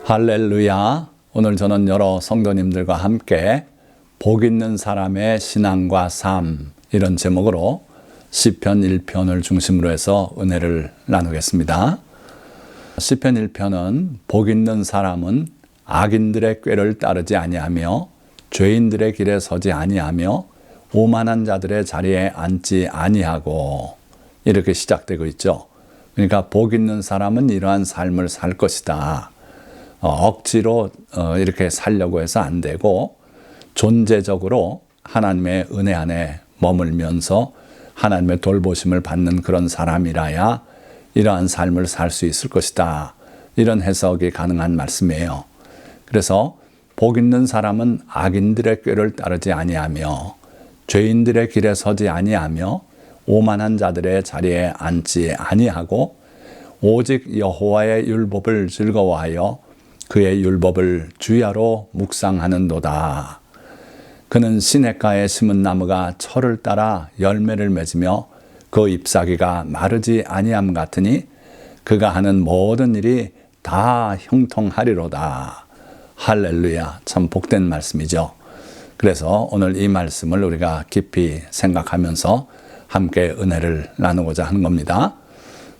할렐루야. 오늘 저는 여러 성도님들과 함께 복 있는 사람의 신앙과 삶, 이런 제목으로 시편 1편을 중심으로 해서 은혜를 나누겠습니다. 시편 1편은 복 있는 사람은 악인들의 꾀를 따르지 아니하며 죄인들의 길에 서지 아니하며 오만한 자들의 자리에 앉지 아니하고, 이렇게 시작되고 있죠. 그러니까 복 있는 사람은 이러한 삶을 살 것이다. 억지로 이렇게 살려고 해서 안 되고, 존재적으로 하나님의 은혜 안에 머물면서 하나님의 돌보심을 받는 그런 사람이라야 이러한 삶을 살 수 있을 것이다. 이런 해석이 가능한 말씀이에요. 그래서 복 있는 사람은 악인들의 꾀를 따르지 아니하며 죄인들의 길에 서지 아니하며 오만한 자들의 자리에 앉지 아니하고 오직 여호와의 율법을 즐거워하여 그의 율법을 주야로 묵상하는도다. 그는 시냇가에 심은 나무가 철을 따라 열매를 맺으며 그 잎사귀가 마르지 아니함 같으니 그가 하는 모든 일이 다 형통하리로다. 할렐루야. 참 복된 말씀이죠. 그래서 오늘 이 말씀을 우리가 깊이 생각하면서 함께 은혜를 나누고자 하는 겁니다.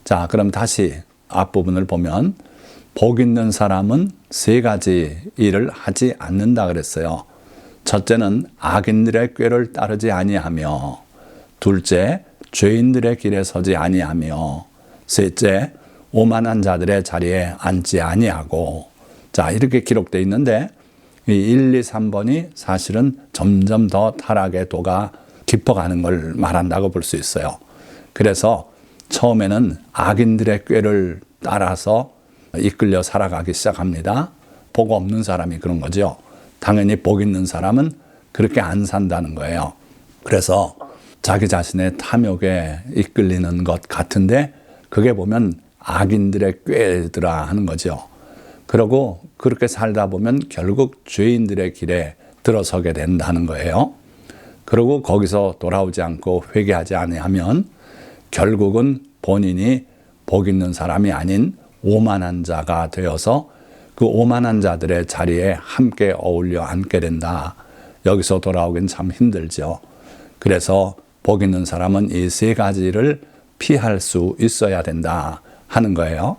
자, 그럼 다시 앞부분을 보면 복 있는 사람은 세 가지 일을 하지 않는다 그랬어요. 첫째는 악인들의 꾀를 따르지 아니하며, 둘째 죄인들의 길에 서지 아니하며, 셋째 오만한 자들의 자리에 앉지 아니하고. 자, 이렇게 기록되어 있는데 이 1, 2, 3번이 사실은 점점 더 타락의 도가 깊어가는 걸 말한다고 볼 수 있어요. 그래서 처음에는 악인들의 꾀를 따라서 이끌려 살아가기 시작합니다. 복 없는 사람이 그런 거죠. 당연히 복 있는 사람은 그렇게 안 산다는 거예요. 그래서 자기 자신의 탐욕에 이끌리는 것 같은데 그게 보면 악인들의 꾀더라 하는 거죠. 그러고 그렇게 살다 보면 결국 죄인들의 길에 들어서게 된다는 거예요. 그리고 거기서 돌아오지 않고 회개하지 아니하면 결국은 본인이 복 있는 사람이 아닌 오만한 자가 되어서 그 오만한 자들의 자리에 함께 어울려 앉게 된다. 여기서 돌아오긴 참 힘들죠. 그래서 복 있는 사람은 이 세 가지를 피할 수 있어야 된다 하는 거예요.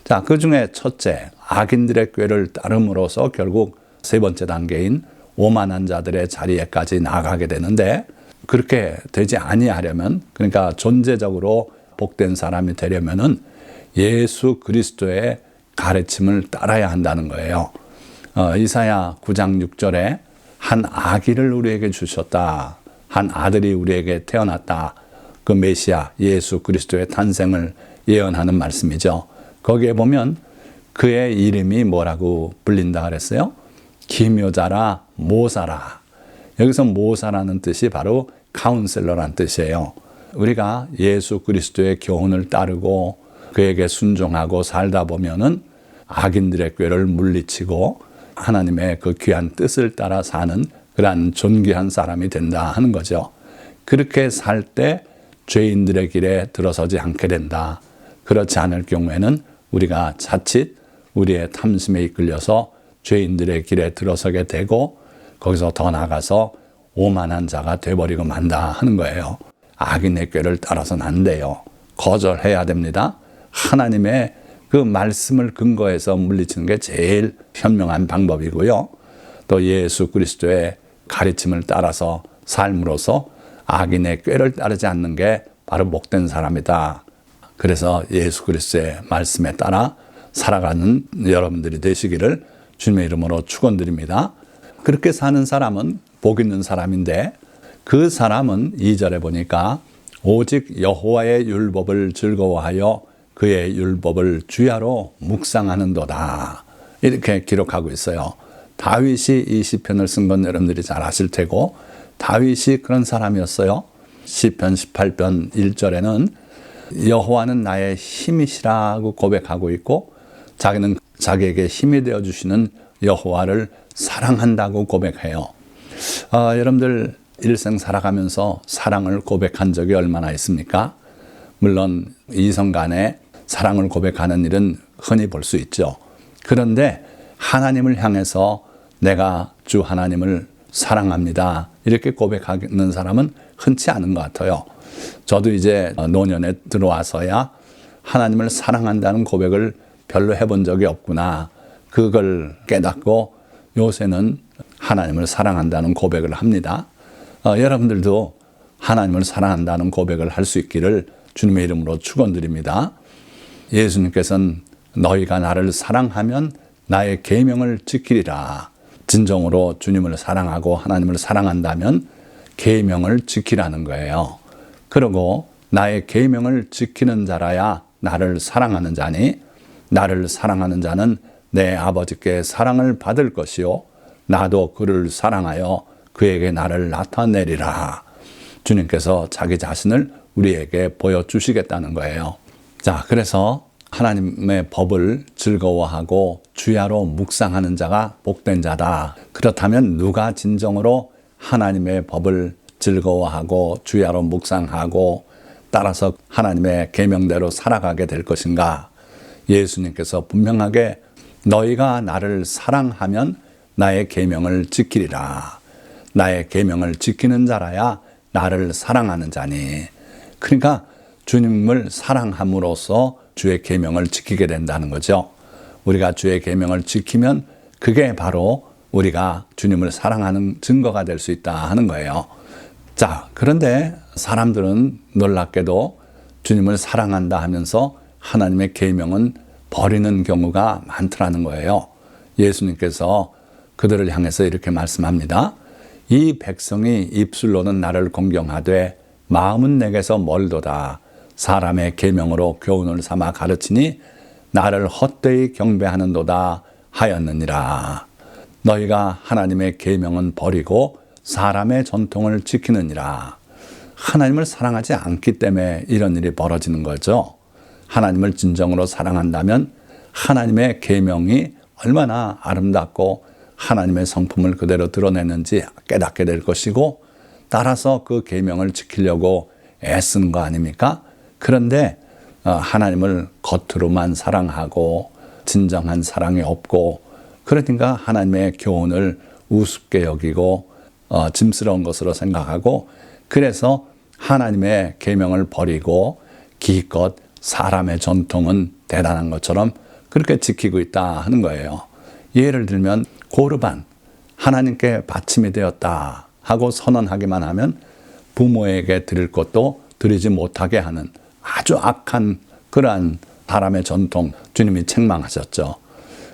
자, 그 중에 첫째, 악인들의 꾀를 따름으로써 결국 세 번째 단계인 오만한 자들의 자리에까지 나가게 되는데, 그렇게 되지 아니하려면, 그러니까 존재적으로 복된 사람이 되려면은 예수 그리스도의 가르침을 따라야 한다는 거예요. 이사야 9장 6절에 한 아기를 우리에게 주셨다. 한 아들이 우리에게 태어났다. 그 메시아 예수 그리스도의 탄생을 예언하는 말씀이죠. 거기에 보면 그의 이름이 뭐라고 불린다 그랬어요? 기묘자라 모사라. 여기서 모사라는 뜻이 바로 카운셀러라는 뜻이에요. 우리가 예수 그리스도의 교훈을 따르고 그에게 순종하고 살다 보면은 악인들의 꾀를 물리치고 하나님의 그 귀한 뜻을 따라 사는 그러한 존귀한 사람이 된다 하는 거죠. 그렇게 살 때 죄인들의 길에 들어서지 않게 된다. 그렇지 않을 경우에는 우리가 자칫 우리의 탐심에 이끌려서 죄인들의 길에 들어서게 되고 거기서 더 나아가서 오만한 자가 돼버리고 만다 하는 거예요. 악인의 꾀를 따라서는 안 돼요. 거절해야 됩니다. 하나님의 그 말씀을 근거해서 물리치는 게 제일 현명한 방법이고요. 또 예수 그리스도의 가르침을 따라서 삶으로서 악인의 꾀를 따르지 않는 게 바로 복된 사람이다. 그래서 예수 그리스도의 말씀에 따라 살아가는 여러분들이 되시기를 주님의 이름으로 축원드립니다. 그렇게 사는 사람은 복 있는 사람인데, 그 사람은 2절에 보니까 오직 여호와의 율법을 즐거워하여 그의 율법을 주야로 묵상하는도다. 이렇게 기록하고 있어요. 다윗이 이 시편을 쓴 건 여러분들이 잘 아실 테고, 다윗이 그런 사람이었어요. 시편 18편 1절에는 여호와는 나의 힘이시라고 고백하고 있고, 자기는 자기에게 힘이 되어주시는 여호와를 사랑한다고 고백해요. 여러분들 일생 살아가면서 사랑을 고백한 적이 얼마나 있습니까? 물론 이성 간에 사랑을 고백하는 일은 흔히 볼 수 있죠. 그런데 하나님을 향해서 내가 주 하나님을 사랑합니다, 이렇게 고백하는 사람은 흔치 않은 것 같아요. 저도 이제 노년에 들어와서야 하나님을 사랑한다는 고백을 별로 해본 적이 없구나, 그걸 깨닫고 요새는 하나님을 사랑한다는 고백을 합니다. 여러분들도 하나님을 사랑한다는 고백을 할 수 있기를 주님의 이름으로 축원드립니다. 예수님께서는 너희가 나를 사랑하면 나의 계명을 지키리라. 진정으로 주님을 사랑하고 하나님을 사랑한다면 계명을 지키라는 거예요. 그리고 나의 계명을 지키는 자라야 나를 사랑하는 자니, 나를 사랑하는 자는 내 아버지께 사랑을 받을 것이요 나도 그를 사랑하여 그에게 나를 나타내리라. 주님께서 자기 자신을 우리에게 보여주시겠다는 거예요. 자, 그래서 하나님의 법을 즐거워하고 주야로 묵상하는 자가 복된 자다. 그렇다면 누가 진정으로 하나님의 법을 즐거워하고 주야로 묵상하고 따라서 하나님의 계명대로 살아가게 될 것인가? 예수님께서 분명하게 너희가 나를 사랑하면 나의 계명을 지키리라. 나의 계명을 지키는 자라야 나를 사랑하는 자니. 그러니까 주님을 사랑함으로써 주의 계명을 지키게 된다는 거죠. 우리가 주의 계명을 지키면 그게 바로 우리가 주님을 사랑하는 증거가 될 수 있다 하는 거예요. 자, 그런데 사람들은 놀랍게도 주님을 사랑한다 하면서 하나님의 계명은 버리는 경우가 많더라는 거예요. 예수님께서 그들을 향해서 이렇게 말씀합니다. 이 백성이 입술로는 나를 공경하되 마음은 내게서 멀도다. 사람의 계명으로 교훈을 삼아 가르치니 나를 헛되이 경배하는도다 하였느니라. 너희가 하나님의 계명은 버리고 사람의 전통을 지키느니라. 하나님을 사랑하지 않기 때문에 이런 일이 벌어지는 거죠. 하나님을 진정으로 사랑한다면 하나님의 계명이 얼마나 아름답고 하나님의 성품을 그대로 드러내는지 깨닫게 될 것이고, 따라서 그 계명을 지키려고 애쓰는 거 아닙니까? 그런데 하나님을 겉으로만 사랑하고 진정한 사랑이 없고, 그러니까 하나님의 교훈을 우습게 여기고 짐스러운 것으로 생각하고, 그래서 하나님의 계명을 버리고 기껏 사람의 전통은 대단한 것처럼 그렇게 지키고 있다 하는 거예요. 예를 들면 고르반, 하나님께 바침이 되었다 하고 선언하기만 하면 부모에게 드릴 것도 드리지 못하게 하는 아주 악한 그러한 사람의 전통, 주님이 책망하셨죠.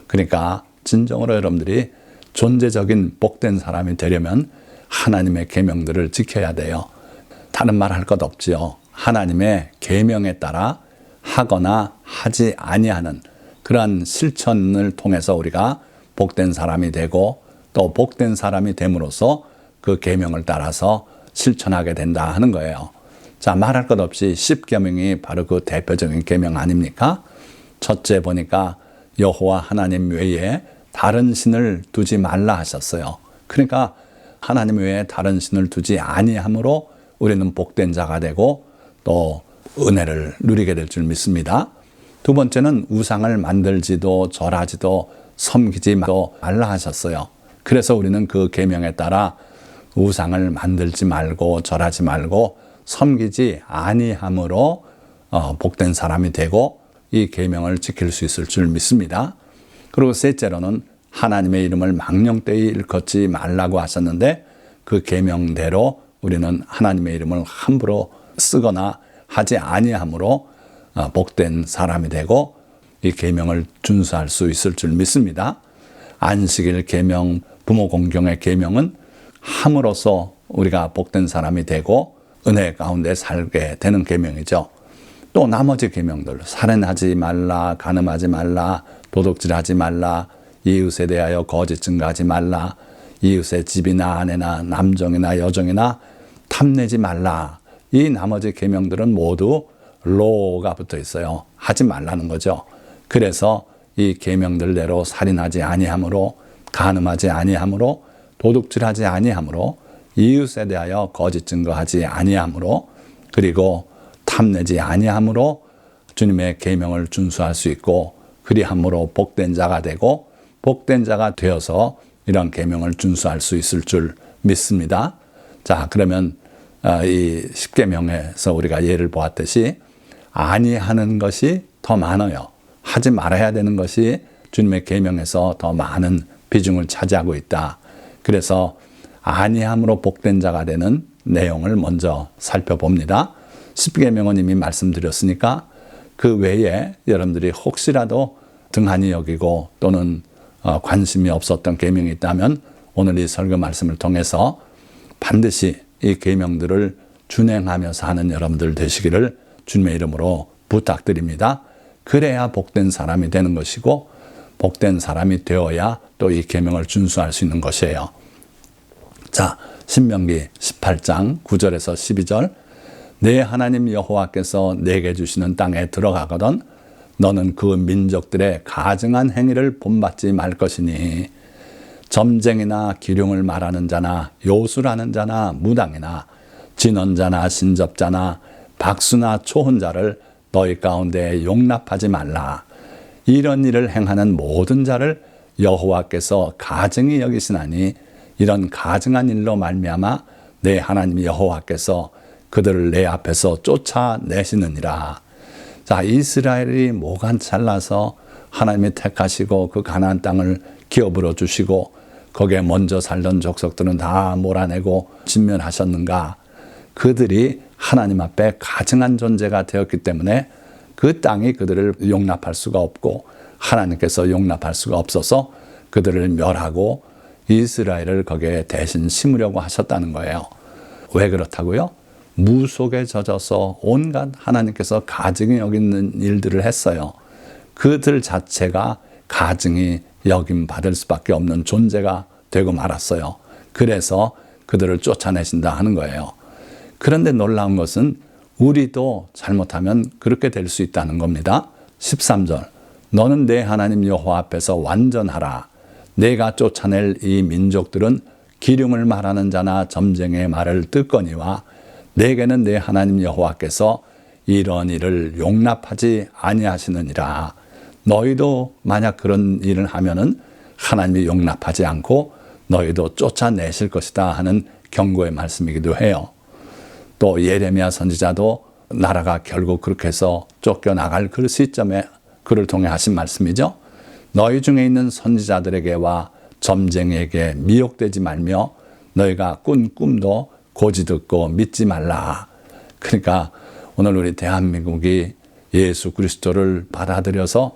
그러니까 진정으로 여러분들이 존재적인 복된 사람이 되려면 하나님의 계명들을 지켜야 돼요. 다른 말 할 것 없지요. 하나님의 계명에 따라 하거나 하지 아니하는 그러한 실천을 통해서 우리가 복된 사람이 되고, 또 복된 사람이 됨으로써 그 계명을 따라서 실천하게 된다 하는 거예요. 자, 말할 것 없이 10계명이 바로 그 대표적인 계명 아닙니까? 첫째 보니까 여호와 하나님 외에 다른 신을 두지 말라 하셨어요. 그러니까 하나님 외에 다른 신을 두지 아니함으로 우리는 복된 자가 되고 또 은혜를 누리게 될 줄 믿습니다. 두 번째는 우상을 만들지도 절하지도 섬기지도 말라 하셨어요. 그래서 우리는 그 계명에 따라 우상을 만들지 말고 절하지 말고 섬기지 아니함으로 복된 사람이 되고 이 계명을 지킬 수 있을 줄 믿습니다. 그리고 셋째로는 하나님의 이름을 망령되이 일컫지 말라고 하셨는데, 그 계명대로 우리는 하나님의 이름을 함부로 쓰거나 하지 아니함으로 복된 사람이 되고 이 계명을 준수할 수 있을 줄 믿습니다. 안식일 계명, 부모 공경의 계명은 함으로써 우리가 복된 사람이 되고 은혜 가운데 살게 되는 계명이죠. 또 나머지 계명들, 살인하지 말라, 간음하지 말라, 도둑질하지 말라, 이웃에 대하여 거짓 증거하지 말라, 이웃의 집이나 아내나 남종이나 여종이나 탐내지 말라. 이 나머지 계명들은 모두 로가 붙어 있어요. 하지 말라는 거죠. 그래서 이 계명들대로 살인하지 아니함으로, 간음하지 아니함으로, 도둑질하지 아니함으로, 이웃에 대하여 거짓 증거하지 아니함으로, 그리고 탐내지 아니함으로 주님의 계명을 준수할 수 있고, 그리함으로 복된 자가 되고 복된 자가 되어서 이런 계명을 준수할 수 있을 줄 믿습니다. 자, 그러면 이 10계명에서 우리가 예를 보았듯이 아니하는 것이 더 많아요. 하지 말아야 되는 것이 주님의 계명에서 더 많은 비중을 차지하고 있다. 그래서 아니함으로 복된 자가 되는 내용을 먼저 살펴봅니다. 10계명은 이미 말씀드렸으니까 그 외에 여러분들이 혹시라도 등한히 여기고 또는 관심이 없었던 계명이 있다면 오늘 이 설교 말씀을 통해서 반드시 이 계명들을 준행하며 사는 여러분들 되시기를 주님의 이름으로 부탁드립니다. 그래야 복된 사람이 되는 것이고 복된 사람이 되어야 또 이 계명을 준수할 수 있는 것이에요. 자, 신명기 18장 9절에서 12절 내 하나님 여호와께서 내게 주시는 땅에 들어가거든 너는 그 민족들의 가증한 행위를 본받지 말 것이니 점쟁이나 기륭을 말하는 자나 요술하는 자나 무당이나 진언자나 신접자나 박수나 초혼자를 너희 가운데 용납하지 말라. 이런 일을 행하는 모든 자를 여호와께서 가증히 여기시나니 이런 가증한 일로 말미암아 내 하나님 여호와께서 그들을 내 앞에서 쫓아내시느니라. 자, 이스라엘이 뭐가 잘나서 하나님이 택하시고 그 가나안 땅을 기업으로 주시고 거기에 먼저 살던 족속들은 다 몰아내고 진멸하셨는가? 그들이 하나님 앞에 가증한 존재가 되었기 때문에 그 땅이 그들을 용납할 수가 없고 하나님께서 용납할 수가 없어서 그들을 멸하고 이스라엘을 거기에 대신 심으려고 하셨다는 거예요. 왜 그렇다고요? 무속에 젖어서 온갖 하나님께서 가증히 여기는 일들을 했어요. 그들 자체가 가증히 여김받을 수밖에 없는 존재가 되고 말았어요. 그래서 그들을 쫓아내신다 하는 거예요. 그런데 놀라운 것은 우리도 잘못하면 그렇게 될 수 있다는 겁니다. 13절 너는 내 하나님 여호와 앞에서 완전하라. 내가 쫓아낼 이 민족들은 기륭을 말하는 자나 점쟁이의 말을 듣거니와 내게는 내 하나님 여호와께서 이런 일을 용납하지 아니하시느니라. 너희도 만약 그런 일을 하면은 하나님이 용납하지 않고 너희도 쫓아내실 것이다 하는 경고의 말씀이기도 해요. 또 예레미야 선지자도 나라가 결국 그렇게 해서 쫓겨나갈 그 시점에 그를 통해 하신 말씀이죠. 너희 중에 있는 선지자들에게와 점쟁이에게 미혹되지 말며 너희가 꾼 꿈도 고지 듣고 믿지 말라. 그러니까 오늘 우리 대한민국이 예수 그리스도를 받아들여서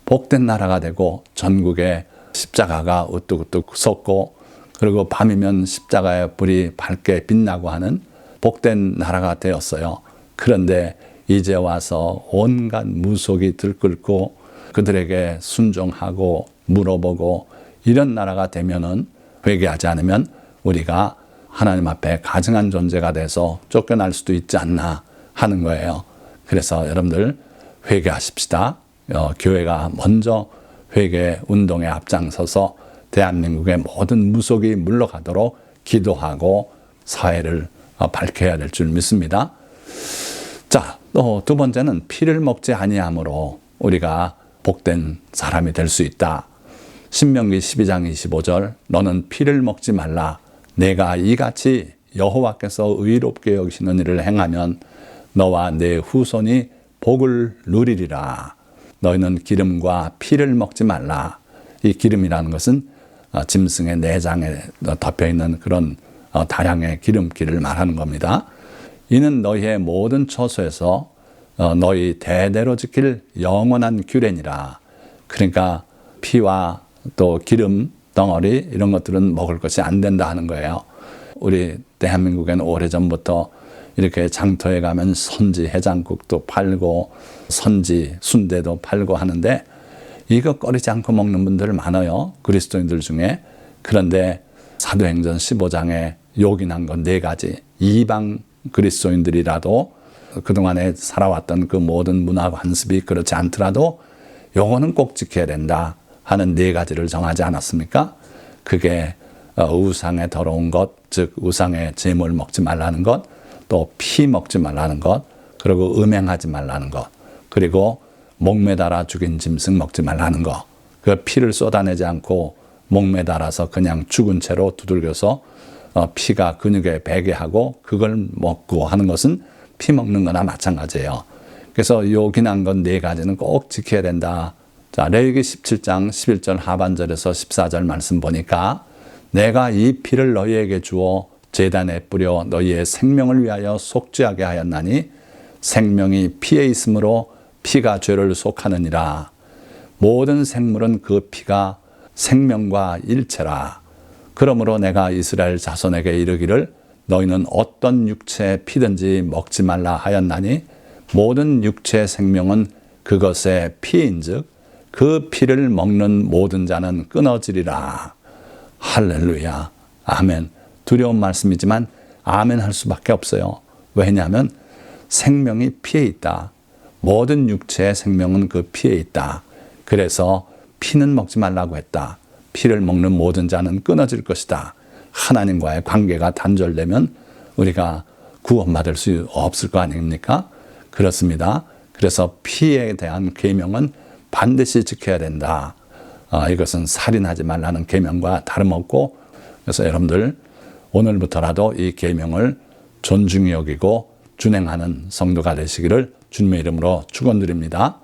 복된 나라가 되고 전국에 십자가가 우뚝우뚝 솟고 그리고 밤이면 십자가의 불이 밝게 빛나고 하는 복된 나라가 되었어요. 그런데 이제 와서 온갖 무속이 들끓고 그들에게 순종하고 물어보고 이런 나라가 되면은 회개하지 않으면 우리가 하나님 앞에 가증한 존재가 돼서 쫓겨날 수도 있지 않나 하는 거예요. 그래서 여러분들 회개하십시다. 교회가 먼저 회개 운동에 앞장서서 대한민국의 모든 무속이 물러가도록 기도하고 사회를 밝혀야 될 줄 믿습니다. 자, 또 두 번째는 피를 먹지 아니함으로 우리가 복된 사람이 될 수 있다. 신명기 12장 25절 너는 피를 먹지 말라. 내가 이같이 여호와께서 의롭게 여기시는 일을 행하면 너와 내 후손이 복을 누리리라. 너희는 기름과 피를 먹지 말라. 이 기름이라는 것은 짐승의 내장에 덮여있는 그런 다량의 기름기를 말하는 겁니다. 이는 너희의 모든 처소에서 너희 대대로 지킬 영원한 규례니라. 그러니까 피와 또 기름 덩어리 이런 것들은 먹을 것이 안 된다 하는 거예요. 우리 대한민국에는 오래전부터 이렇게 장터에 가면 선지 해장국도 팔고 선지 순대도 팔고 하는데 이거 꺼리지 않고 먹는 분들 많아요. 그리스도인들 중에. 그런데 사도행전 15장에 요긴한 건 4가지. 이방 그리스도인들이라도 그동안에 살아왔던 그 모든 문화 관습이 그렇지 않더라도 요거는 꼭 지켜야 된다 하는 4가지를 정하지 않았습니까? 그게 우상에 더러운 것, 즉 우상의 제물 먹지 말라는 것, 또 피 먹지 말라는 것, 그리고 음행하지 말라는 것, 그리고 목매달아 죽인 짐승 먹지 말라는 것. 그 피를 쏟아내지 않고 목매달아서 그냥 죽은 채로 두들겨서 피가 근육에 배게 하고 그걸 먹고 하는 것은 피 먹는 거나 마찬가지예요. 그래서 요긴한 건 네 가지는 꼭 지켜야 된다. 자, 레위기 17장 11절 하반절에서 14절 말씀 보니까 내가 이 피를 너희에게 주어 제단에 뿌려 너희의 생명을 위하여 속죄하게 하였나니 생명이 피에 있으므로 피가 죄를 속하느니라. 모든 생물은 그 피가 생명과 일체라. 그러므로 내가 이스라엘 자손에게 이르기를 너희는 어떤 육체의 피든지 먹지 말라 하였나니 모든 육체의 생명은 그것의 피인즉 그 피를 먹는 모든 자는 끊어지리라. 할렐루야. 아멘. 두려운 말씀이지만 아멘 할 수밖에 없어요. 왜냐하면 생명이 피에 있다. 모든 육체의 생명은 그 피에 있다. 그래서 피는 먹지 말라고 했다. 피를 먹는 모든 자는 끊어질 것이다. 하나님과의 관계가 단절되면 우리가 구원받을 수 없을 거 아닙니까? 그렇습니다. 그래서 피에 대한 계명은 반드시 지켜야 된다. 이것은 살인하지 말라는 계명과 다름없고, 그래서 여러분들 오늘부터라도 이 계명을 존중히 여기고 준행하는 성도가 되시기를 주님의 이름으로 축원드립니다.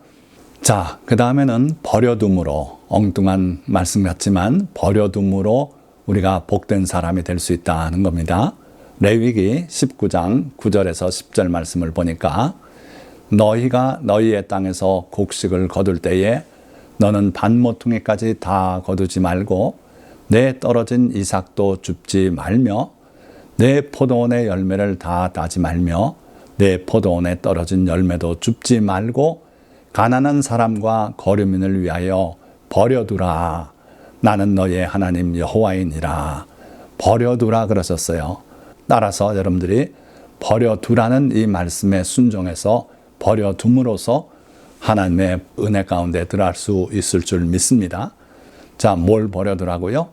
자, 그 다음에는 버려둠으로, 엉뚱한 말씀 같지만 버려둠으로 우리가 복된 사람이 될 수 있다는 겁니다. 레위기 19장 9절에서 10절 말씀을 보니까 너희가 너희의 땅에서 곡식을 거둘 때에 너는 반모퉁이까지 다 거두지 말고 내 떨어진 이삭도 줍지 말며 내 포도원의 열매를 다 따지 말며 내 포도원에 떨어진 열매도 줍지 말고 가난한 사람과 거류민을 위하여 버려두라. 나는 너의 하나님 여호와이니라. 버려두라 그러셨어요. 따라서 여러분들이 버려두라는 이 말씀에 순종해서 버려둠으로써 하나님의 은혜 가운데 들어갈 수 있을 줄 믿습니다. 자, 뭘 버려두라고요?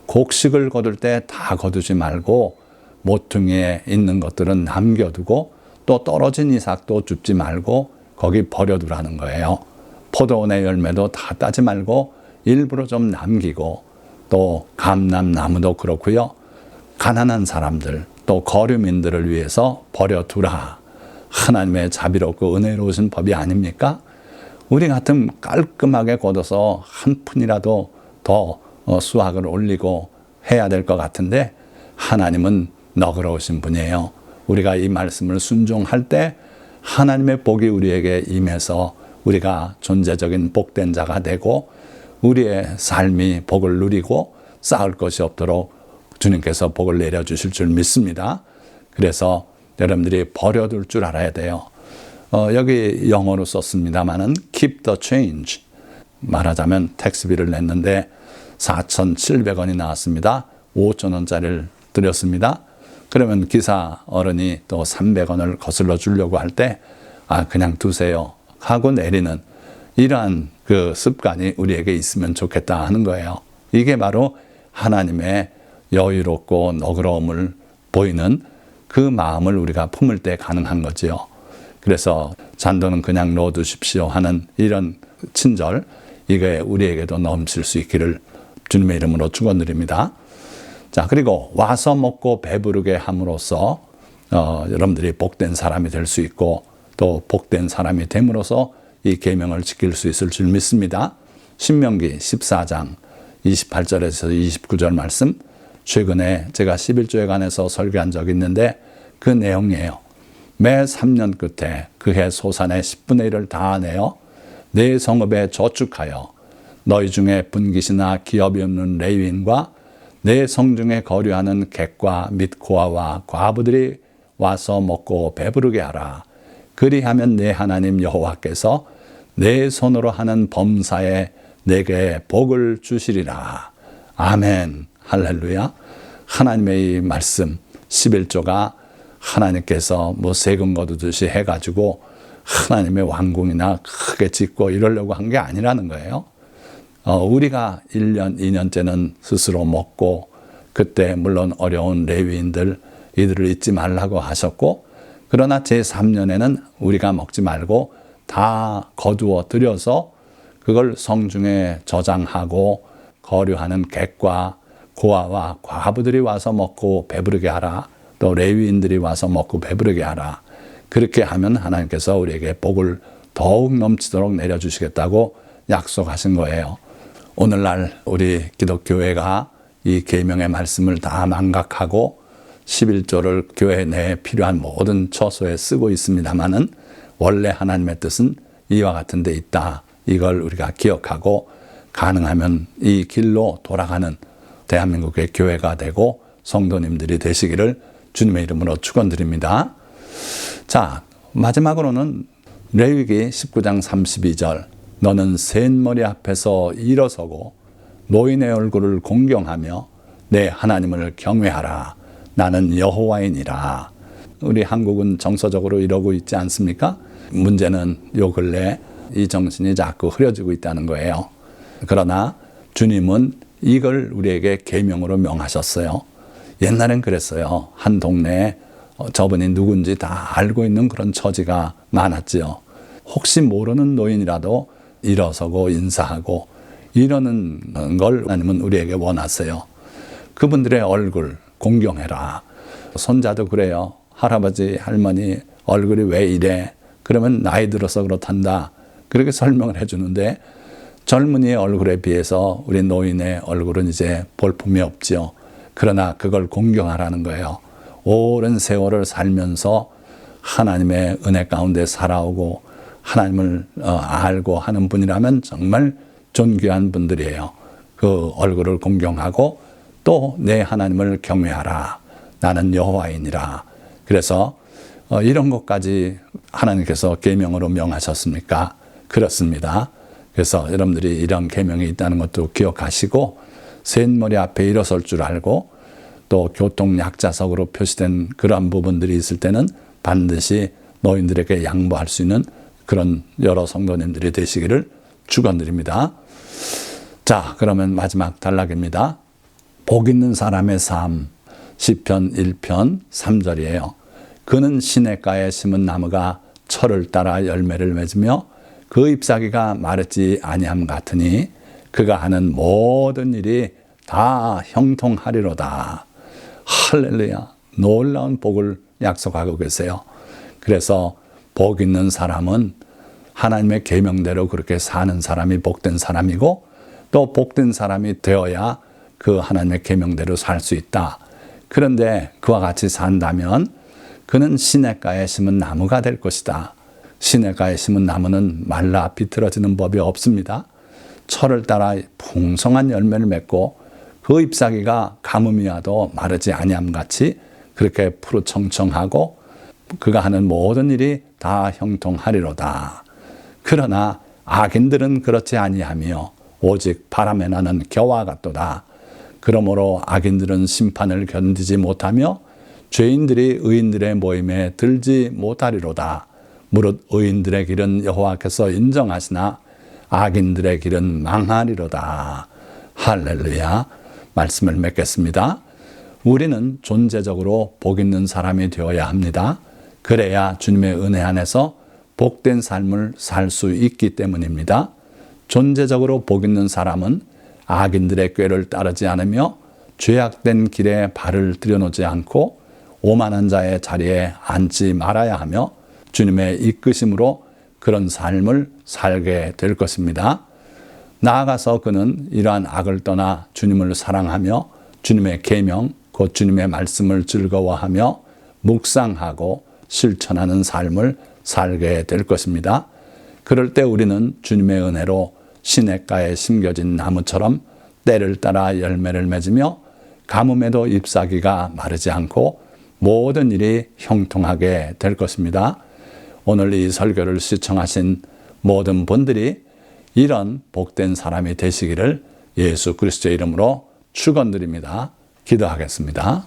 곡식을 거둘 때 다 거두지 말고 모퉁이에 있는 것들은 남겨두고 또 떨어진 이삭도 줍지 말고 거기 버려두라는 거예요. 포도원의 열매도 다 따지 말고 일부러 좀 남기고 또 감람나무도 그렇고요. 가난한 사람들 또 거류민들을 위해서 버려두라. 하나님의 자비롭고 은혜로우신 법이 아닙니까? 우리 같으면 깔끔하게 걷어서 한 푼이라도 더 수확을 올리고 해야 될 것 같은데 하나님은 너그러우신 분이에요. 우리가 이 말씀을 순종할 때 하나님의 복이 우리에게 임해서 우리가 존재적인 복된 자가 되고 우리의 삶이 복을 누리고 쌓을 것이 없도록 주님께서 복을 내려주실 줄 믿습니다. 그래서 여러분들이 버려둘 줄 알아야 돼요. 여기 영어로 썼습니다만은 keep the change. 말하자면 택시비를 냈는데 4,700원이 나왔습니다. 5,000원짜리를 드렸습니다. 그러면 기사 어른이 또 300원을 거슬러 주려고 할 때 그냥 두세요 하고 내리는 이러한 그 습관이 우리에게 있으면 좋겠다 하는 거예요. 이게 바로 하나님의 여유롭고 너그러움을 보이는 그 마음을 우리가 품을 때 가능한 거지요. 그래서 잔돈은 그냥 넣어두십시오 하는 이런 친절, 이게 우리에게도 넘칠 수 있기를 주님의 이름으로 축원드립니다. 자, 그리고 와서 먹고 배부르게 함으로써 여러분들이 복된 사람이 될 수 있고 또 복된 사람이 됨으로써 이 계명을 지킬 수 있을 줄 믿습니다. 신명기 14장 28절에서 29절 말씀, 최근에 제가 11조에 관해서 설교한 적이 있는데 그 내용이에요. 매 3년 끝에 그해 소산의 10분의 1을 다 내어 내 성읍에 저축하여 너희 중에 분깃이나 기업이 없는 레위인과 내 성중에 거류하는 객과 및 고아와 과부들이 와서 먹고 배부르게 하라. 그리하면 내 하나님 여호와께서 내 손으로 하는 범사에 내게 복을 주시리라. 아멘. 할렐루야. 하나님의 이 말씀 11조가 하나님께서 뭐 세금 거두듯이 해가지고 하나님의 왕궁이나 크게 짓고 이러려고 한 게 아니라는 거예요. 우리가 1년, 2년째는 스스로 먹고 그때 물론 어려운 레위인들 이들을 잊지 말라고 하셨고 그러나 제3년에는 우리가 먹지 말고 다 거두어 들여서 그걸 성중에 저장하고 거류하는 객과 고아와 과부들이 와서 먹고 배부르게 하라. 또 레위인들이 와서 먹고 배부르게 하라. 그렇게 하면 하나님께서 우리에게 복을 더욱 넘치도록 내려주시겠다고 약속하신 거예요. 오늘날 우리 기독교회가 이 계명의 말씀을 다 망각하고 11조를 교회 내에 필요한 모든 처소에 쓰고 있습니다마는 원래 하나님의 뜻은 이와 같은 데 있다. 이걸 우리가 기억하고 가능하면 이 길로 돌아가는 대한민국의 교회가 되고 성도님들이 되시기를 주님의 이름으로 축원드립니다. 자, 마지막으로는 레위기 19장 32절 너는 셋머리 앞에서 일어서고 노인의 얼굴을 공경하며 내 하나님을 경외하라. 나는 여호와이니라. 우리 한국은 정서적으로 이러고 있지 않습니까? 문제는 요 근래 이 정신이 자꾸 흐려지고 있다는 거예요. 그러나 주님은 이걸 우리에게 계명으로 명하셨어요. 옛날엔 그랬어요. 한 동네에 저분이 누군지 다 알고 있는 그런 처지가 많았지요. 혹시 모르는 노인이라도 일어서고 인사하고 이러는 걸 하나님은 우리에게 원하세요. 그분들의 얼굴 공경해라. 손자도 그래요. 할아버지, 할머니 얼굴이 왜 이래? 그러면 나이 들어서 그렇단다. 그렇게 설명을 해주는데 젊은이의 얼굴에 비해서 우리 노인의 얼굴은 이제 볼품이 없지요. 그러나 그걸 공경하라는 거예요. 오랜 세월을 살면서 하나님의 은혜 가운데 살아오고 하나님을 알고 하는 분이라면 정말 존귀한 분들이에요. 그 얼굴을 공경하고 또 내 하나님을 경외하라. 나는 여호와이니라. 그래서 이런 것까지 하나님께서 계명으로 명하셨습니까? 그렇습니다. 그래서 여러분들이 이런 계명이 있다는 것도 기억하시고 셋머리 앞에 일어설 줄 알고 또 교통약자석으로 표시된 그런 부분들이 있을 때는 반드시 노인들에게 양보할 수 있는 그런 여러 성도님들이 되시기를 축원드립니다. 자, 그러면 마지막 단락입니다. 복 있는 사람의 삶, 시편 1편 3절이에요. 그는 시냇가에 심은 나무가 철을 따라 열매를 맺으며 그 잎사귀가 마르지 아니함 같으니 그가 하는 모든 일이 다 형통하리로다. 할렐루야. 놀라운 복을 약속하고 계세요. 그래서 복 있는 사람은 하나님의 계명대로 그렇게 사는 사람이 복된 사람이고 또 복된 사람이 되어야 그 하나님의 계명대로 살 수 있다. 그런데 그와 같이 산다면 그는 시냇가에 심은 나무가 될 것이다. 시냇가에 심은 나무는 말라 비틀어지는 법이 없습니다. 철을 따라 풍성한 열매를 맺고 그 잎사귀가 가뭄이 와도 마르지 아니함같이 그렇게 푸르청청하고 그가 하는 모든 일이 다 형통하리로다. 그러나 악인들은 그렇지 아니하며 오직 바람에 나는 겨와 같도다. 그러므로 악인들은 심판을 견디지 못하며 죄인들이 의인들의 모임에 들지 못하리로다. 무릇 의인들의 길은 여호와께서 인정하시나 악인들의 길은 망하리로다. 할렐루야. 말씀을 맺겠습니다. 우리는 존재적으로 복 있는 사람이 되어야 합니다. 그래야 주님의 은혜 안에서 복된 삶을 살 수 있기 때문입니다. 존재적으로 복 있는 사람은 악인들의 꾀를 따르지 않으며 죄악된 길에 발을 들여놓지 않고 오만한 자의 자리에 앉지 말아야 하며 주님의 이끄심으로 그런 삶을 살게 될 것입니다. 나아가서 그는 이러한 악을 떠나 주님을 사랑하며 주님의 계명, 곧 주님의 말씀을 즐거워하며 묵상하고 실천하는 삶을 살게 될 것입니다. 그럴 때 우리는 주님의 은혜로 시냇가에 심겨진 나무처럼 때를 따라 열매를 맺으며 가뭄에도 잎사귀가 마르지 않고 모든 일이 형통하게 될 것입니다. 오늘 이 설교를 시청하신 모든 분들이 이런 복된 사람이 되시기를 예수 그리스도의 이름으로 축원드립니다. 기도하겠습니다.